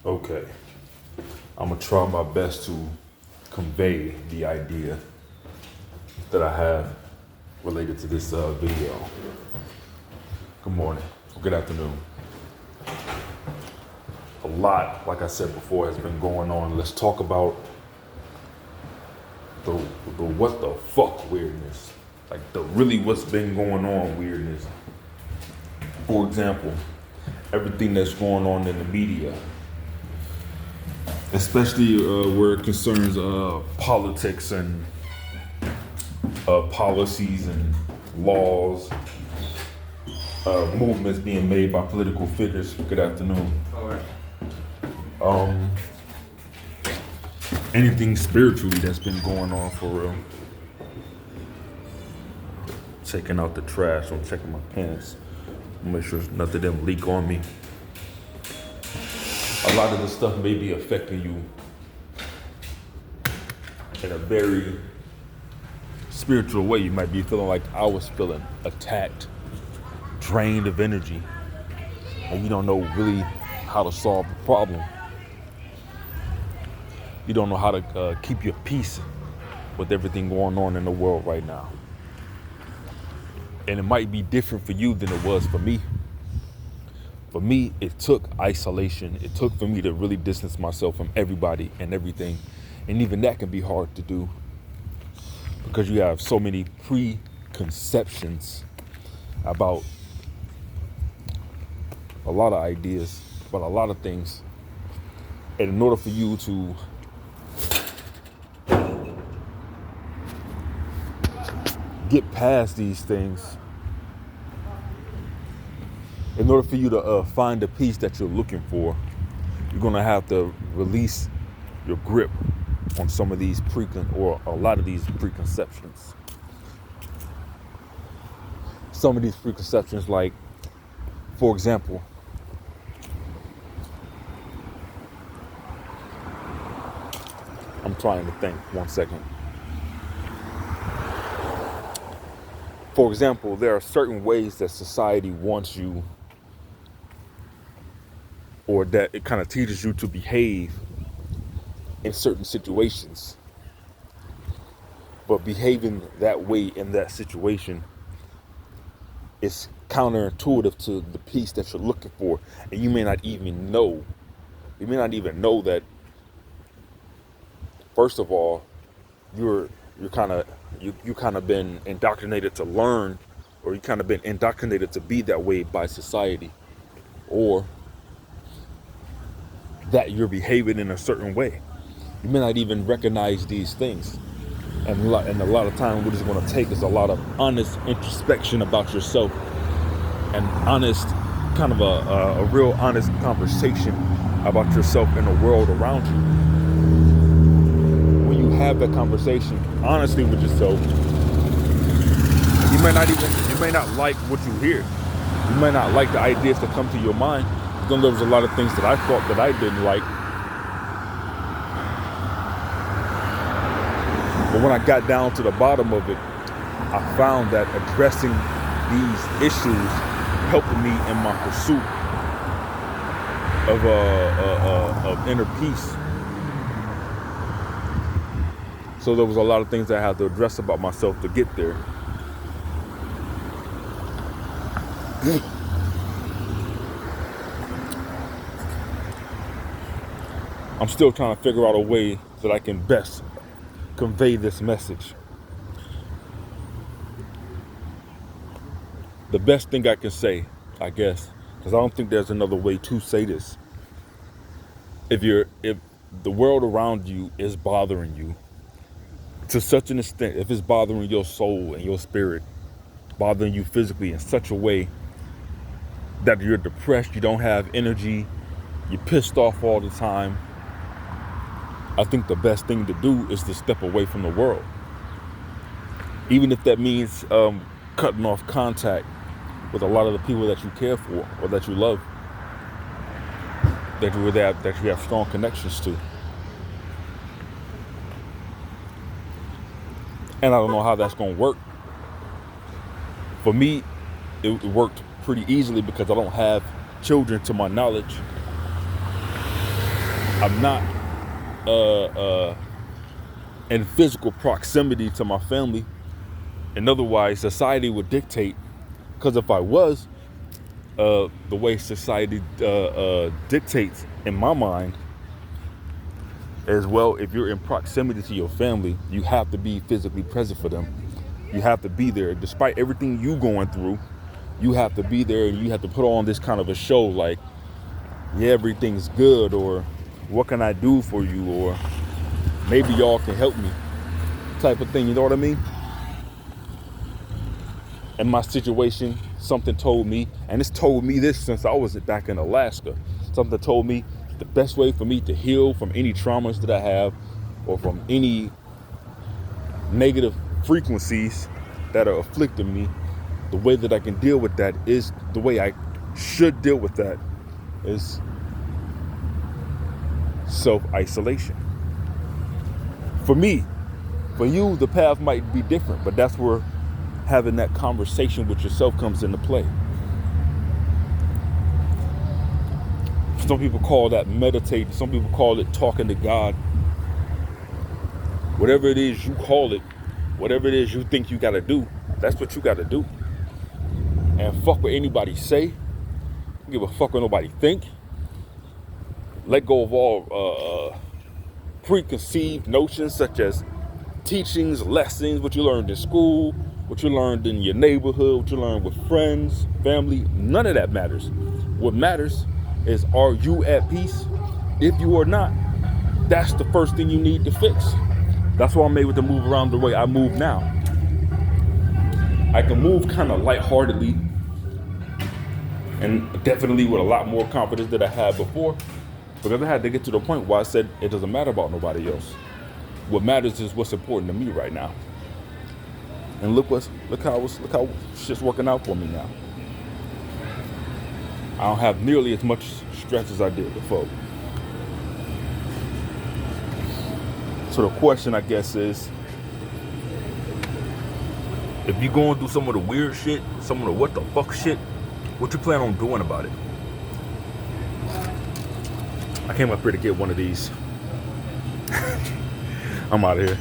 Okay, I'm gonna try my best to convey the idea that I have related to this video. Good morning, or good afternoon. A lot, like I said before, has been going on. Let's talk about the what the fuck weirdness. Like the really what's been going on weirdness. For example, everything that's going on in the media, especially where it concerns politics and policies and laws, movements being made by political figures. Good afternoon. All right. Anything spiritually that's been going on for real. Checking out the trash. I'm checking my pants. Make sure nothing of them leak on me. A lot of this stuff may be affecting you in a very spiritual way. You might be feeling like I was feeling, attacked, drained of energy, and you don't know really how to solve the problem. You don't know how to keep your peace with everything going on in the world right now. And it might be different for you than it was for me. For me, it took isolation. It took for me to really distance myself from everybody and everything. And even that can be hard to do because you have so many preconceptions about a lot of ideas, about a lot of things. And in order for you to get past these things, in order for you to find the peace that you're looking for, you're gonna have to release your grip on some of these or a lot of these preconceptions. Some of these preconceptions, like, for example, I'm trying to think, 1 second. For example, there are certain ways that society wants you, or that it kind of teaches you to behave in certain situations. But behaving that way in that situation is counterintuitive to the peace that you're looking for. And you may not even know. You may not even know that, first of all, you kind of been indoctrinated to learn, or you kind of been indoctrinated to be that way by society, or that you're behaving in a certain way. You may not even recognize these things. And a lot of time what it's going to take is a lot of honest introspection about yourself, and honest, kind of a real honest conversation about yourself and the world around you. When you have that conversation honestly with yourself, you may not like what you hear. You may not like the ideas that come to your mind. Then there was a lot of things that I thought that I didn't like. But when I got down to the bottom of it, I found that addressing these issues helped me in my pursuit of inner peace. So there was a lot of things that I had to address about myself to get there. I'm still trying to figure out a way that I can best convey this message. The best thing I can say, I guess, because I don't think there's another way to say this. If the world around you is bothering you to such an extent, if it's bothering your soul and your spirit, bothering you physically in such a way that you're depressed, you don't have energy, you're pissed off all the time, I think the best thing to do is to step away from the world. Even if that means cutting off contact with a lot of the people that you care for or that you love, that you have strong connections to. And I don't know how that's going to work. For me, it worked pretty easily because I don't have children to my knowledge. I'm not in physical proximity to my family, and otherwise society would dictate. Because if I was, the way society dictates in my mind as well, if you're in proximity to your family, you have to be physically present for them. You have to be there, despite everything you going through. You have to be there, and you have to put on this kind of a show, like, yeah, everything's good, or what can I do for you, or maybe y'all can help me, type of thing. You know what I mean? In my situation, something told me, and it's told me this since I was back in Alaska. Something told me the best way for me to heal from any traumas that I have, or from any negative frequencies that are afflicting me, the way that I can deal with that is the way I should deal with that is self-isolation. For me, for you, the path might be different, but that's where having that conversation with yourself comes into play. Some people call that meditating. Some people call it talking to God. Whatever it is you call it, whatever it is you think you got to do, that's what you got to do. And fuck what anybody say. Don't give a fuck what nobody think. Let go of all preconceived notions such as teachings, lessons, what you learned in school, what you learned in your neighborhood, what you learned with friends, family. None of that matters. What matters is, are you at peace? If you are not, that's the first thing you need to fix. That's why I'm able to move around the way I move now. I can move kind of lightheartedly, and definitely with a lot more confidence than I had before, because I had to get to the point where I said it doesn't matter about nobody else. What matters is what's important to me right now. And look how shit's working out for me now. I don't have nearly as much stress as I did before. So the question, I guess, is, if you're going through some of the weird shit, some of the what the fuck shit, what you plan on doing about it? I came up here to get one of these. I'm out of here.